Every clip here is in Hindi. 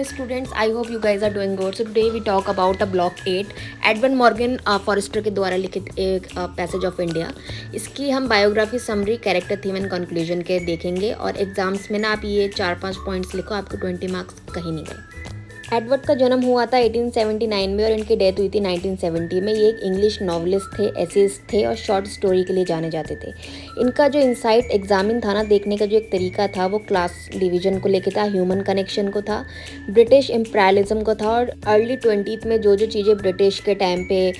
new students. I hope you guys are doing good. So today we talk about a block 8 एडवन मॉर्गन फॉरेस्टर के द्वारा लिखित एक पैसेज ऑफ इंडिया। इसकी हम biography, summary, character, theme and conclusion के देखेंगे और एग्जाम्स में ना आप ये 4-5 पॉइंट्स लिखो, आपको 20 मार्क्स कहीं नहीं गए। एडवर्ड का जन्म हुआ था 1879 में और इनकी डेथ हुई थी 1970 में। ये एक इंग्लिश नॉवलिस्ट थे, एसेइस्ट थे और शॉर्ट स्टोरी के लिए जाने जाते थे। इनका जो इंसाइट एग्जामिन था ना, देखने का जो एक तरीका था, वो क्लास डिवीजन को लेके था, ह्यूमन कनेक्शन को था, ब्रिटिश इम्पीरियलिज्म को था और अर्ली 20th में जो जो चीज़ें ब्रिटिश के टाइम पे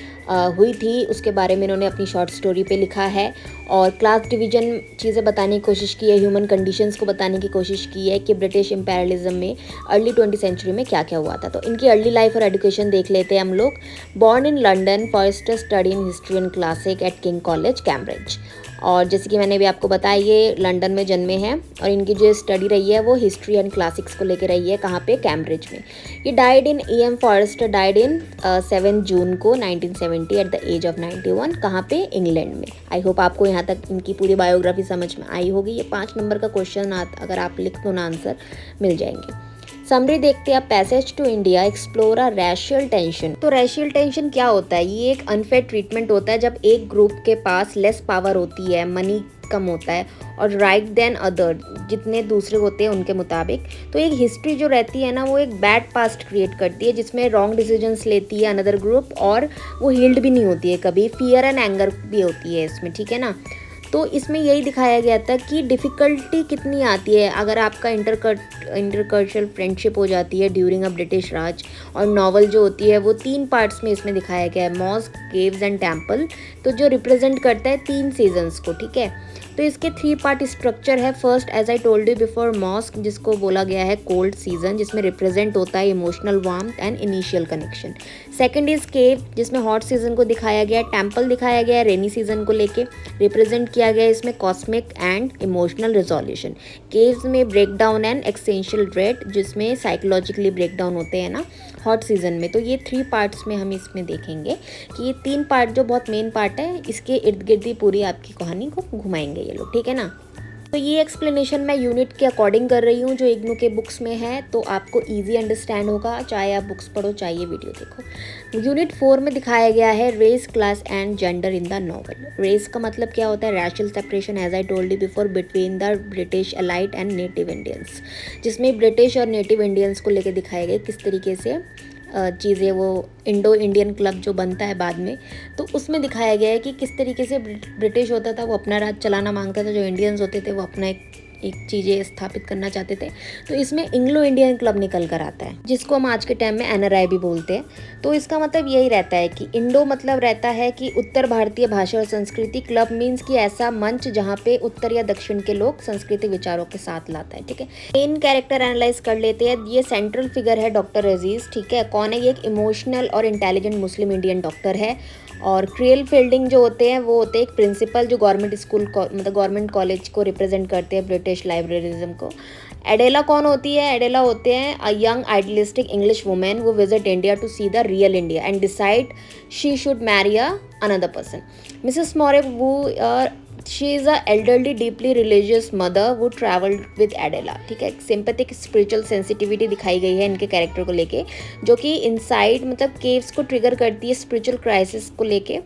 हुई थी उसके बारे में इन्होंने अपनी शॉर्ट स्टोरी पे लिखा है। और क्लास डिवीजन चीज़ें बताने की कोशिश की है, ह्यूमन कंडीशंस को बताने की कोशिश की है कि ब्रिटिश इम्पीरियलिज्म में अर्ली 20th सेंचुरी में क्या क्या हुआ था। तो इनकी अर्ली लाइफ और एजुकेशन देख लेते हैं हम लोग। Born in London, Forster study in history and classic at King College Cambridge. और जैसे कि मैंने भी आपको बताया, ये लंदन में जन्मे हैं और इनकी जो स्टडी रही है वो हिस्ट्री एंड क्लासिक्स को लेकर रही है। कहाँ पे? कैम्ब्रिज में। ये died in E.M. Forster died in 7 June को 1970 एट द एज ऑफ 91। कहाँ पे? इंग्लैंड में। आई होप आपको यहाँ तक इनकी पूरी बायोग्राफी समझ में आई होगी। ये 5 नंबर का क्वेश्चन अगर आप लिख दो ना, आंसर मिल जाएंगे। समरी देखते हैं। Passage to India explore a racial tension. तो रैशियल टेंशन क्या होता है? ये एक अनफेयर ट्रीटमेंट होता है जब एक ग्रुप के पास लेस पावर होती है, मनी कम होता है और राइट देन अदर जितने दूसरे होते हैं उनके मुताबिक। तो एक हिस्ट्री जो रहती है ना, वो एक बैड पास्ट क्रिएट करती है जिसमें रॉन्ग डिसीजंस लेती है अनदर ग्रुप और वो हील्ड भी नहीं होती है कभी। फियर एंड एंगर भी होती है इसमें, ठीक है ना। तो इसमें यही दिखाया गया था कि डिफ़िकल्टी कितनी आती है अगर आपका इंटरकल्चरल फ्रेंडशिप हो जाती है ड्यूरिंग अ ब्रिटिश राज। और नॉवल जो होती है वो 3 पार्ट्स में इसमें दिखाया गया है, मॉस्क, केव्स एंड टेम्पल। तो जो रिप्रेजेंट करता है 3 सीजन्स को, ठीक है। तो इसके 3 पार्ट स्ट्रक्चर है। First, as I told you before, mosque, जिसको बोला गया है कोल्ड सीजन, जिसमें रिप्रेजेंट होता है emotional warmth and initial connection. Second is cave, जिसमें हॉट सीजन को दिखाया गया है। टेम्पल दिखाया गया है रेनी सीजन को लेके, रिप्रेजेंट किया गया है इसमें cosmic and emotional resolution. Caves में break down and existential dread, जिसमें साइकोलॉजिकली ब्रेक डाउन होते हैं ना हॉट सीजन में। तो ये 3 पार्ट्स में हम इसमें देखेंगे कि ये 3 पार्ट जो बहुत मेन पार्ट है, इसके इर्द गिर्द ही पूरी आपकी कहानी को घुमाएंगे ये लोग, ठीक है ना। तो ये एक्सप्लेनेशन मैं यूनिट के अकॉर्डिंग कर रही हूँ जो इग्नू के बुक्स में है, तो आपको इजी अंडरस्टैंड होगा, चाहे आप बुक्स पढ़ो चाहे ये वीडियो देखो। यूनिट 4 में दिखाया गया है race, class and gender in the novel. Race का मतलब क्या होता है? Racial separation, as I told you before, between the British elite and native Indians, जिसमें ब्रिटिश और नेटिव इंडियंस को लेकर दिखाए गए किस तरीके से चीज़ें, वो इंडो इंडियन क्लब जो बनता है बाद में, तो उसमें दिखाया गया है कि किस तरीके से ब्रिटिश होता था वो अपना राज चलाना मांगता था, जो इंडियंस होते थे वो अपना एक चीज़ें स्थापित करना चाहते थे। तो इसमें इंग्लो इंडियन क्लब निकल कर आता है, जिसको हम आज के टाइम में NRI भी बोलते हैं। तो इसका मतलब यही रहता है कि इंडो मतलब रहता है कि उत्तर भारतीय भाषा और संस्कृति, क्लब मीन्स कि ऐसा मंच जहाँ पे उत्तर या दक्षिण के लोग सांस्कृतिक विचारों के साथ लाता है, ठीक है। मेन कैरेक्टर एनालाइज कर लेते हैं। ये सेंट्रल फिगर है डॉक्टर अजीज, ठीक है। कौन है ये? एक इमोशनल और इंटेलिजेंट मुस्लिम इंडियन डॉक्टर है। और क्रियल फील्डिंग जो होते हैं वो होते हैं एक प्रिंसिपल जो गवर्नमेंट स्कूल मतलब गवर्नमेंट कॉलेज को रिप्रेजेंट करते हैं, ब्रिटिश लाइब्रेरिज्म को। एडेला कौन होती है? एडेला होते हैं a young idealistic English women वो visit India to see the real India and decide she should marry another person. Mrs Moore वो she is a elderly deeply religious mother वो ट्रैवल्ड विद एडेला, ठीक है। सिंपैथिक स्पिरिचुअल सेंसिटिविटी दिखाई गई है इनके कैरेक्टर को लेके, जो कि इनसाइड मतलब केव्स को ट्रिगर करती है स्पिरिचुअल क्राइसिस को लेके।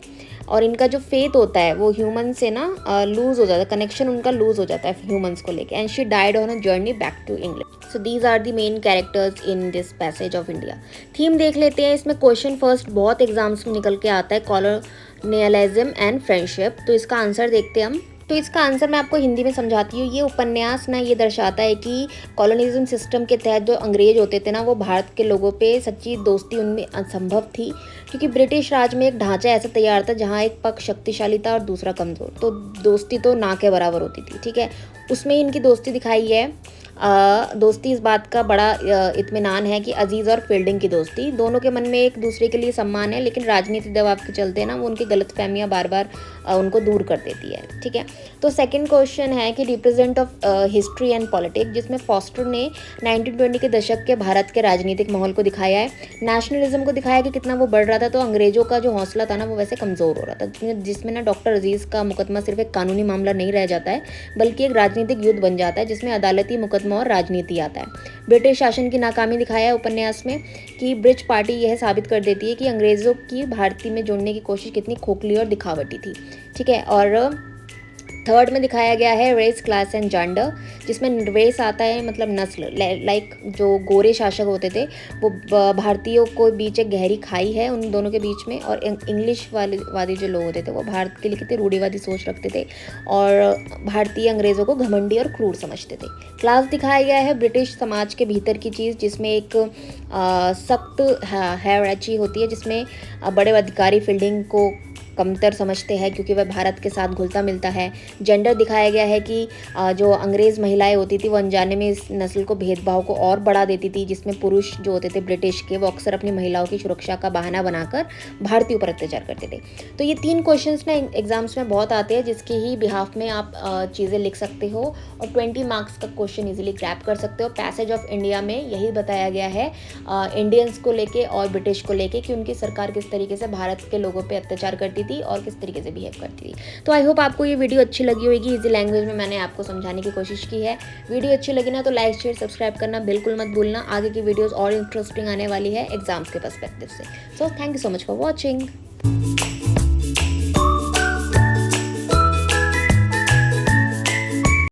और इनका जो फेथ होता है वो ह्यूमन से ना लूज हो जाता है, कनेक्शन उनका लूज हो जाता है ह्यूमंस को लेके। And she died on a journey back to England. So these are the main characters in this passage of India. Theme देख लेते हैं। इसमें क्वेश्चन फर्स्ट बहुत एग्जाम्स में निकल के आता है, कॉलोनियलिज्म एंड फ्रेंडशिप। तो इसका आंसर देखते हैं हम। तो इसका आंसर मैं आपको हिंदी में समझाती हूँ। ये उपन्यास ना ये दर्शाता है कि कॉलोनिज्म सिस्टम के तहत जो अंग्रेज होते थे ना, वो भारत के लोगों पे सच्ची दोस्ती उनमें असंभव थी, क्योंकि ब्रिटिश राज में एक ढांचा ऐसा तैयार था जहाँ एक पक्ष शक्तिशाली था और दूसरा कमज़ोर। तो दोस्ती तो ना के बराबर होती थी, ठीक है। उसमें इनकी दोस्ती दिखाई है। दोस्ती इस बात का बड़ा इत्मीनान है कि अजीज़ और फील्डिंग की दोस्ती, दोनों के मन में एक दूसरे के लिए सम्मान है, लेकिन राजनीतिक दबाव के चलते ना वो उनकी गलतफहमियां बार बार उनको दूर कर देती है, ठीक है। तो सेकंड क्वेश्चन है कि represent of history and politics, जिसमें फॉस्टर ने 1920 के दशक के भारत के राजनीतिक माहौल को दिखाया है। नेशनलिज्म को दिखाया कि कितना वो बढ़ रहा था, तो अंग्रेजों का जो हौसला था ना वो वैसे कमज़ोर हो रहा था, जिसमें ना डॉक्टर अजीज़ का मुकदमा सिर्फ एक कानूनी मामला नहीं रह जाता है, बल्कि एक राजनीतिक युद्ध बन जाता है, जिसमें अदालती मुकदमा अध्यात्म और राजनीति आता है। ब्रिटिश शासन की नाकामी दिखाया है उपन्यास में कि ब्रिज पार्टी यह साबित कर देती है कि अंग्रेज़ों की भारतीय में जोड़ने की कोशिश कितनी खोखली और दिखावटी थी। ठीक है, और थर्ड में दिखाया गया है रेस, क्लास एंड जेंडर, जिसमें रेस आता है मतलब नस्ल, लाइक जो गोरे शासक होते थे वो भारतीयों को बीच एक गहरी खाई है उन दोनों के बीच में, और इंग्लिश वादी जो लोग होते थे वो भारत के लिए कितने रूढ़िवादी सोच रखते थे और भारतीय अंग्रेज़ों को घमंडी और क्रूर समझते थे। क्लास दिखाया गया है ब्रिटिश समाज के भीतर की चीज़, जिसमें एक सख्त हायरार्ची होती है, जिसमें बड़े अधिकारी फील्डिंग को कमतर समझते हैं क्योंकि वह भारत के साथ घुलता मिलता है। जेंडर दिखाया गया है कि जो अंग्रेज़ महिलाएं होती थी वो अनजाने में इस नस्ल को भेदभाव को और बढ़ा देती थी, जिसमें पुरुष जो होते थे ब्रिटिश के वो अक्सर अपनी महिलाओं की सुरक्षा का बहाना बनाकर भारतीयों पर अत्याचार करते थे। तो ये 3 क्वेश्चंस ना एग्जाम्स में बहुत आते हैं, जिसके ही बिहाफ में आप चीज़ें लिख सकते हो और 20 मार्क्स का क्वेश्चन ईजिली क्रैप कर सकते हो। पैसेज ऑफ इंडिया में यही बताया गया है इंडियंस को लेके और ब्रिटिश को लेके कि उनकी सरकार किस तरीके से भारत के लोगों पे अत्याचार करती थी और किस तरीके से बिहेव करती थी। तो आई होप आपको ये वीडियो अच्छी लगी होगी। इजी लैंग्वेज में मैंने आपको समझाने की कोशिश की है। वीडियो अच्छी लगी ना तो लाइक शेयर सब्सक्राइब करना बिल्कुल मत भूलना। आगे की वीडियोस और इंटरेस्टिंग आने वाली है एग्जाम्स के पर्सपेक्टिव से। So thank you so much for watching.